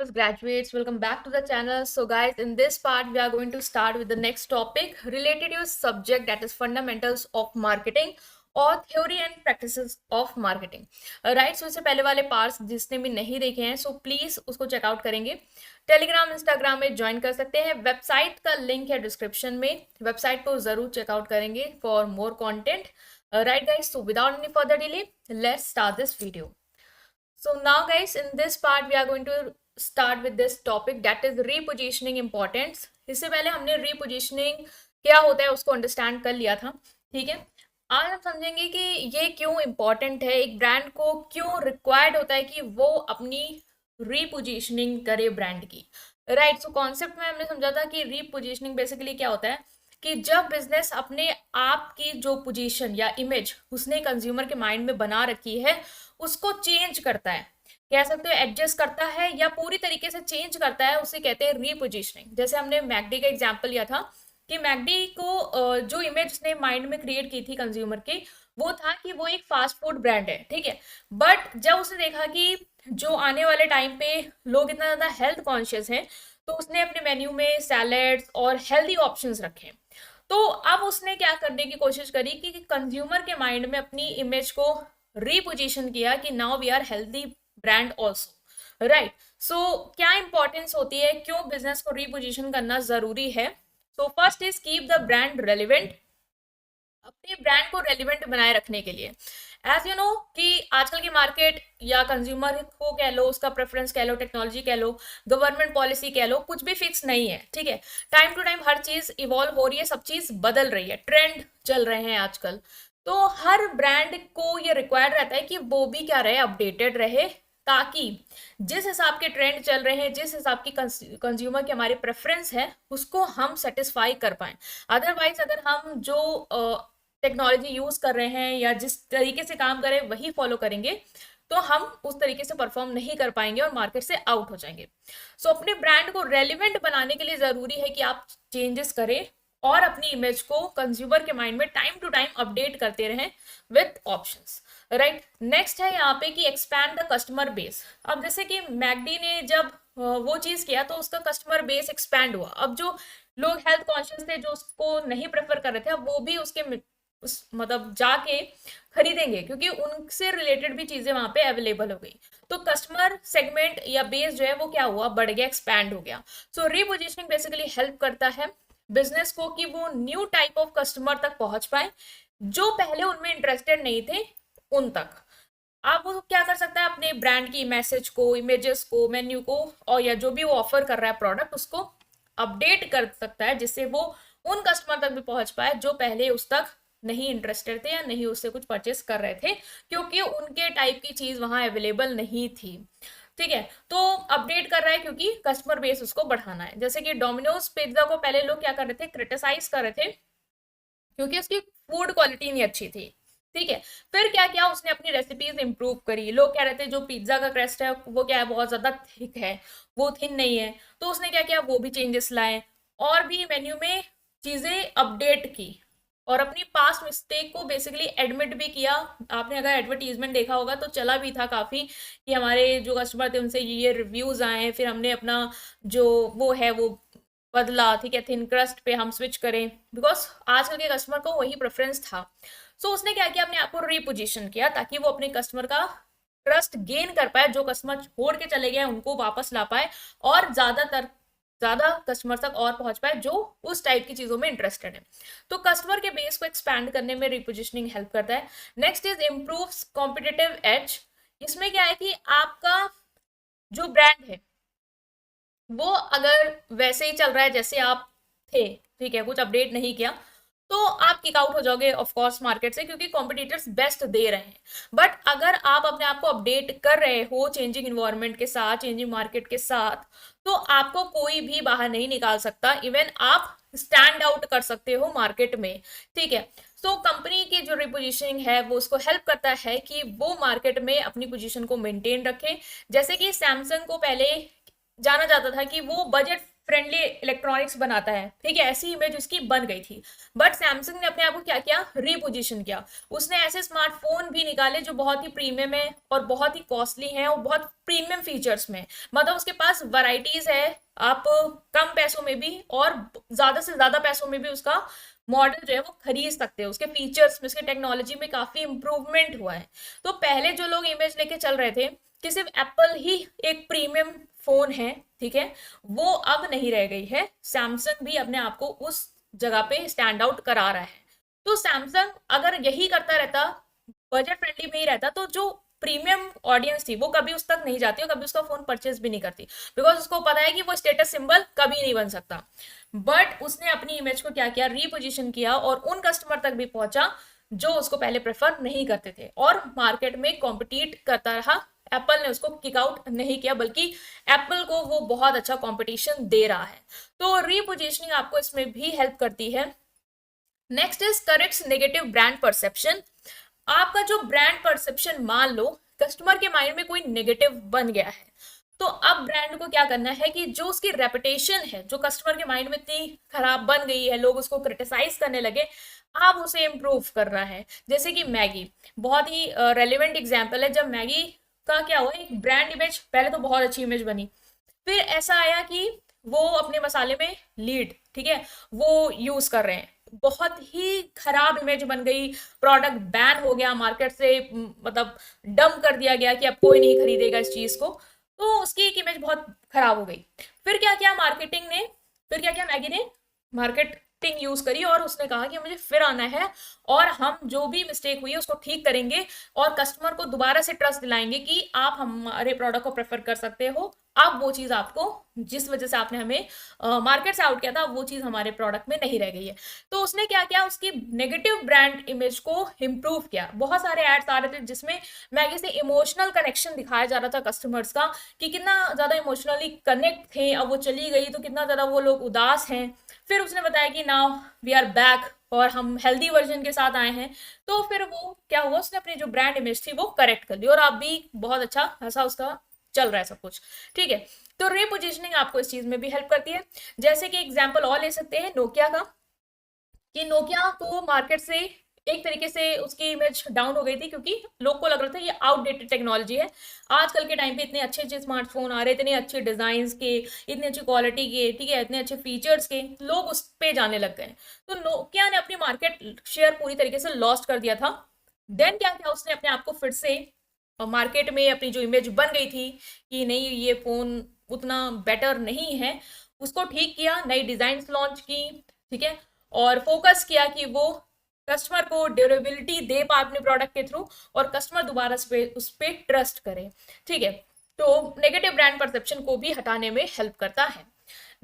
campus graduates, welcome back to the channel. So guys, in this part we are going to start with the next topic related to a subject, that is fundamentals of marketing और theory and practices of marketing. Right, so इससे पहले वाले parts जिसने भी नहीं देखे हैं so please उसको चेकआउट करेंगे. टेलीग्राम इंस्टाग्राम में ज्वाइन कर सकते हैं. वेबसाइट का लिंक है डिस्क्रिप्शन में, वेबसाइट को जरूर चेकआउट करेंगे for more content. Right guys, so without any further delay let's start this video. So now guys, in this part we are going to start with this topic, that is repositioning importance. इससे पहले हमने repositioning क्या होता है उसको understand कर लिया था. ठीक है, आज हम समझेंगे कि ये क्यों इम्पॉर्टेंट है, एक ब्रांड को क्यों रिक्वायर्ड होता है कि वो अपनी रीपोजिशनिंग करे ब्रांड की. राइट, सो कॉन्सेप्ट में हमने समझा था कि रीपोजिशनिंग बेसिकली क्या होता है कि जब बिजनेस अपने आप की जो पोजीशन या इमेज उसने कंज्यूमर के माइंड में बना रखी है उसको चेंज करता है, कह सकते हो एडजस्ट करता है या पूरी तरीके से चेंज करता है, उसे कहते हैं रीपोजिशनिंग. जैसे हमने मैकडी का एग्जांपल लिया था कि मैकडी को जो इमेज उसने माइंड में क्रिएट की थी कंज्यूमर की, वो था कि वो एक फास्ट फूड ब्रांड है. ठीक है, बट जब उसने देखा कि जो आने वाले टाइम पे लोग इतना ज़्यादा हेल्थ कॉन्शियस हैं तो उसने अपने मेन्यू में सैलेड्स और हेल्दी ऑप्शंस रखे. तो अब उसने क्या करने की कोशिश करी कि कंज्यूमर के माइंड में अपनी इमेज को रीपोजिशन किया कि now we are healthy brand also. Right, so क्या इंपॉर्टेंस होती है, क्यों बिजनेस को रीपोजिशन करना जरूरी है. So first is keep the brand relevant, अपने ब्रांड को रेलिवेंट बनाए रखने के लिए. एज यू नो कि आजकल की मार्केट या कंज्यूमर को कह लो, उसका प्रेफरेंस कह लो, टेक्नोलॉजी कह लो, गवर्नमेंट पॉलिसी कह लो, कुछ भी फिक्स नहीं है. ठीक है, टाइम टू टाइम हर चीज इवॉल्व हो रही है, सब चीज बदल रही है, ट्रेंड चल रहे हैं आजकल. तो हर ब्रांड को ये रिक्वायर्ड रहता है कि वो भी क्या रहे, अपडेटेड रहे, ताकि जिस हिसाब के ट्रेंड चल रहे हैं, जिस हिसाब की कंज्यूमर की हमारी प्रेफरेंस है उसको हम सेटिस्फाई कर पाए. अदरवाइज अगर हम जो टेक्नोलॉजी यूज कर रहे हैं या जिस तरीके से काम करें वही फॉलो करेंगे तो हम उस तरीके से परफॉर्म नहीं कर पाएंगे और मार्केट से आउट हो जाएंगे. सो अपने ब्रांड को रेलिवेंट बनाने के लिए जरूरी है कि आप चेंजेस करें और अपनी इमेज को कंज्यूमर के माइंड में टाइम टू टाइम अपडेट करते रहें विथ ऑप्शंस. राइट, नेक्स्ट है यहाँ पे कि एक्सपैंड द कस्टमर बेस. अब जैसे कि मैकडी ने जब वो चीज किया तो उसका कस्टमर बेस एक्सपैंड हुआ. अब जो लोग हेल्थ कॉन्शियस थे, जो उसको नहीं प्रेफर कर रहे थे, अब वो भी उसके मतलब जाके खरीदेंगे क्योंकि उनसे रिलेटेड भी चीजें वहां पे अवेलेबल हो गई. तो कस्टमर सेगमेंट या बेस जो है वो क्या हुआ, बढ़ गया, एक्सपैंड हो गया. सो रीपोजिशनिंग बेसिकली हेल्प करता है बिजनेस को कि वो न्यू टाइप ऑफ कस्टमर तक पहुंच पाए जो पहले उनमें इंटरेस्टेड नहीं थे उन तक. अब वो क्या कर सकता है, अपने ब्रांड की मैसेज को, इमेजेस को, मेन्यू को और या जो भी वो ऑफर कर रहा है प्रोडक्ट उसको अपडेट कर सकता है जिससे वो उन कस्टमर तक भी पहुंच पाए जो पहले उस तक नहीं इंटरेस्टेड थे या नहीं उससे कुछ परचेस कर रहे थे क्योंकि उनके टाइप की चीज वहां अवेलेबल नहीं थी. ठीक है, तो अपडेट कर रहा है क्योंकि कस्टमर बेस उसको बढ़ाना है. जैसे कि डोमिनोज पिज्जा को पहले लोग क्या कर रहे थे, क्रिटिसाइज कर रहे थे क्योंकि उसकी फूड क्वालिटी नहीं अच्छी थी. ठीक है, फिर क्या किया उसने, अपनी रेसिपीज इंप्रूव करी. लोग कह रहे थे जो पिज्जा का क्रस्ट है वो क्या है, बहुत ज्यादा थिक है, वो थिन नहीं है. तो उसने क्या किया, वो भी चेंजेस लाए और भी मेन्यू में चीजें अपडेट की और अपनी पास्ट मिस्टेक को बेसिकली एडमिट भी किया. आपने अगर एडवर्टीजमेंट देखा होगा तो चला भी था काफी कि हमारे जो कस्टमर थे उनसे ये रिव्यूज आए, फिर हमने अपना जो वो है वो बदला. ठीक है, थिन क्रस्ट पे हम स्विच करें बिकॉज आजकल के कस्टमर को वही प्रेफरेंस था. सो उसने क्या किया, अपने आप को रीपोजिशन किया ताकि वो अपने कस्टमर का ट्रस्ट गेन कर पाए, जो कस्टमर छोड़ के चले गए उनको वापस ला पाए और ज्यादा कस्टमर तक और पहुंच पाए जो उस टाइप की चीजों में इंटरेस्टेड है. तो कस्टमर के बेस को एक्सपैंड करने में रिपोजिशनिंग हेल्प करता है. Next is improve competitive as. इसमें क्या है कि आपका जो ब्रांड है वो अगर वैसे ही चल रहा है जैसे आप थे, ठीक है, कुछ अपडेट नहीं किया तो आप किक आउट हो जाओगे ऑफ कोर्स मार्केट से क्योंकि कॉम्पिटिटर्स बेस्ट दे रहे हैं. बट अगर आप अपने आप को अपडेट कर रहे हो चेंजिंग इन्वायरमेंट के साथ, चेंजिंग मार्केट के साथ, तो आपको कोई भी बाहर नहीं निकाल सकता. इवन आप स्टैंड आउट कर सकते हो मार्केट में. ठीक है, तो कंपनी की जो रिपोजिशनिंग है वो उसको हेल्प करता है कि वो मार्केट में अपनी पोजीशन को मेंटेन रखे. जैसे कि सैमसंग को पहले जाना जाता था कि वो बजट फ्रेंडली इलेक्ट्रॉनिक्स बनाता है, ठीक है, ऐसी इमेज उसकी बन गई थी। बट सैमसंग ने अपने आप को क्या किया, रीपोजिशन किया। उसने ऐसे स्मार्टफोन भी निकाले जो बहुत ही प्रीमियम है और बहुत ही कॉस्टली है और बहुत प्रीमियम फीचर्स में, मतलब उसके पास वैरायटीज है, आप कम पैसों में भी और ज्यादा से ज्यादा पैसों में भी उसका मॉडल जो है वो खरीद सकते हो। उसके फीचर्स में, उसके टेक्नोलॉजी में काफी इंप्रूवमेंट हुआ है। तो पहले जो लोग इमेज लेके चल रहे थे कि सिर्फ एप्पल ही एक प्रीमियम फोन है, ठीक है, वो अब नहीं रह गई है। सैमसंग भी अपने आप को उस जगह पे स्टैंड आउट करा रहा है। तो सैमसंग अगर यही करता रहता, बजट फ्रेंडली में ही रहता, तो जो प्रीमियम ऑडियंस थी वो कभी उस तक नहीं जाती और कभी उसका फोन परचेज भी नहीं करती, बिकॉज उसको पता है कि वो स्टेटस सिंबल कभी नहीं बन सकता। बट उसने अपनी इमेज को क्या किया, रीपोजिशन किया और उन कस्टमर तक भी पहुंचा जो उसको पहले प्रेफर नहीं करते थे, और मार्केट में कॉम्पिटिट करता रहा। एप्पल ने उसको किक आउट नहीं किया, बल्कि एप्पल को वो बहुत अच्छा कंपटीशन दे रहा है। तो रीपोजिशनिंग आपको इसमें भी हेल्प करती है। Next is corrects negative brand perception. आपका जो ब्रांड परसेप्शन, मान लो कस्टमर के माइंड में कोई नेगेटिव बन गया है, तो अब ब्रांड को क्या करना है कि जो उसकी रेपुटेशन है, जो कस्टमर के माइंड में इतनी खराब बन गई है, लोग उसको क्रिटिसाइज करने लगे, अब उसे इम्प्रूव कर रहा है। जैसे कि मैगी बहुत ही रेलिवेंट एग्जाम्पल है। जब मैगी का क्या हुआ, एक ब्रांड इमेज, पहले तो बहुत अच्छी इमेज बनी, फिर ऐसा आया कि वो अपने मसाले में लीड, ठीक है, वो यूज कर रहे हैं, बहुत ही खराब इमेज बन गई, प्रोडक्ट बैन हो गया मार्केट से, मतलब डंप कर दिया गया कि अब कोई नहीं खरीदेगा इस चीज को। तो उसकी एक इमेज बहुत खराब हो गई। फिर क्या किया मार्केटिंग ने, फिर क्या किया मैगी ने, मार्केटिंग यूज करी और उसने कहा कि मुझे फिर आना है और हम जो भी मिस्टेक हुई है उसको ठीक करेंगे और कस्टमर को दोबारा से ट्रस्ट दिलाएंगे कि आप हमारे प्रोडक्ट को प्रेफर कर सकते हो। अब वो चीज आपको, जिस वजह से आपने हमें मार्केट से आउट किया था, वो चीज हमारे प्रोडक्ट में नहीं रह गई है। तो उसने क्या किया, उसकी नेगेटिव ब्रांड इमेज को इंप्रूव किया। बहुत सारे एड्स आ रहे थे जिसमें मैगी से इमोशनल कनेक्शन दिखाया जा रहा था कस्टमर्स का, कि कितना ज्यादा इमोशनली कनेक्ट थे, अब वो चली गई तो कितना ज्यादा वो लोग उदास हैं। फिर उसने बताया कि नाउ वी आर बैक और हम हेल्दी वर्जन के साथ आए हैं। तो फिर वो क्या हुआ, उसने अपनी जो ब्रांड इमेज थी वो करेक्ट कर ली और अब भी बहुत अच्छा खासा उसका चल रहा है सब कुछ, ठीक है। तो रीपोजिशनिंग आपको इस चीज में भी हेल्प करती है। जैसे कि एग्जांपल और ले सकते हैं नोकिया का, कि नोकिया को मार्केट से एक तरीके से उसकी इमेज डाउन हो गई थी, क्योंकि लोग को लग रहा था ये आउटडेटेड टेक्नोलॉजी है। आजकल के टाइम पे इतने अच्छे अच्छे स्मार्टफोन आ रहे, इतने अच्छे डिजाइन के, इतनी अच्छी क्वालिटी के, ठीक है, इतने अच्छे फीचर्स के, लोग उस पे जाने लग गए। तो नोकिया ने अपनी मार्केट शेयर पूरी तरीके से लॉस्ट कर दिया था। देन क्या किया उसने, अपने आप को फिर से मार्केट में अपनी जो इमेज बन गई थी कि नहीं ये फोन उतना बेटर नहीं है, उसको ठीक किया, नई डिजाइन लॉन्च की, ठीक है, और फोकस किया कि वो कस्टमर को ड्यूरेबिलिटी दे पाए अपने प्रोडक्ट के थ्रू और कस्टमर दोबारा उस पर ट्रस्ट करे, ठीक है। तो नेगेटिव ब्रांड परसेप्शन को भी हटाने में हेल्प करता है।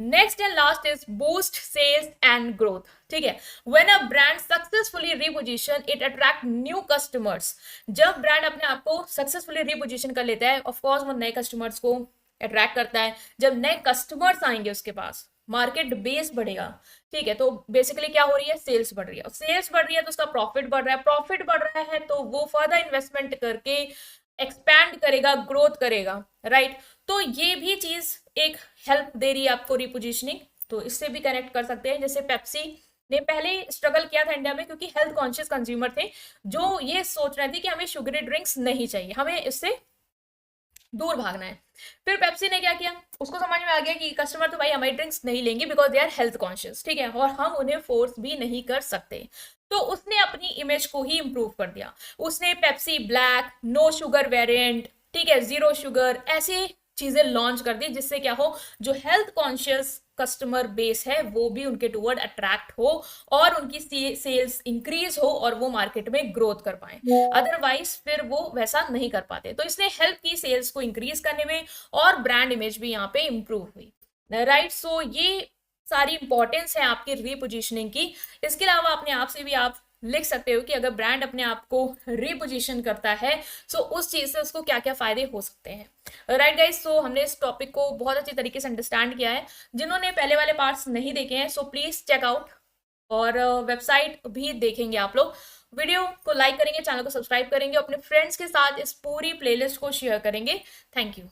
Next and last is boost sales and growth, ठीक है। When a brand successfully reposition it attract new customers. जब ब्रांड अपने आप को सक्सेसफुली रीपोजिशन कर लेता है, ऑफ कोर्स वो नए कस्टमर्स को अट्रैक्ट करता है। जब नए कस्टमर्स आएंगे उसके पास, मार्केट बेस बढ़ेगा, ठीक है। तो बेसिकली क्या हो रही है, सेल्स बढ़ रही है, सेल्स बढ़ रही है तो उसका प्रॉफिट बढ़ रहा है, प्रॉफिट बढ़ रहा है तो वो फर्दर इन्वेस्टमेंट करके एक्सपैंड करेगा, ग्रोथ करेगा, राइट। तो ये भी चीज एक हेल्प दे रही है आपको रिपोजिशनिंग। तो इससे भी कनेक्ट कर सकते हैं। जैसे पेप्सी ने पहले स्ट्रगल किया था इंडिया में, क्योंकि हेल्थ कॉन्शियस कंज्यूमर थे जो ये सोच रहे थे कि हमें शुगरी ड्रिंक्स नहीं चाहिए, हमें इससे दूर भागना है। फिर पेप्सी ने क्या किया, उसको समझ में आ गया कि कस्टमर तो भाई हमारी ड्रिंक्स नहीं लेंगे because they are health conscious, ठीक है, और हम उन्हें फोर्स भी नहीं कर सकते। तो उसने अपनी इमेज को ही इंप्रूव कर दिया। उसने Pepsi black, no sugar variant, ठीक है, जीरो शुगर, ऐसे चीजें लॉन्च कर दी जिससे क्या हो, जो हेल्थ कॉन्शियस कस्टमर बेस है वो भी उनके टूवर्ड अट्रैक्ट हो और उनकी सेल्स इंक्रीज हो और वो मार्केट में ग्रोथ कर पाए। अदरवाइज फिर वो वैसा नहीं कर पाते। तो इसने हेल्प की सेल्स को इंक्रीज करने में और ब्रांड इमेज भी यहाँ पे इंप्रूव हुई, राइट। सो ये सारी इंपॉर्टेंस है आपकी रीपोजिशनिंग की। इसके अलावा अपने आप से भी आप लिख सकते हो कि अगर ब्रांड अपने आप को रीपोजिशन करता है तो उस चीज से उसको क्या क्या फायदे हो सकते हैं, राइट गाइस। सो हमने इस टॉपिक को बहुत अच्छे तरीके से अंडरस्टैंड किया है। जिन्होंने पहले वाले पार्ट्स नहीं देखे हैं सो प्लीज चेक आउट, और वेबसाइट भी देखेंगे आप लोग। वीडियो को लाइक करेंगे, चैनल को सब्सक्राइब करेंगे, अपने फ्रेंड्स के साथ इस पूरी प्लेलिस्ट को शेयर करेंगे। Thank you.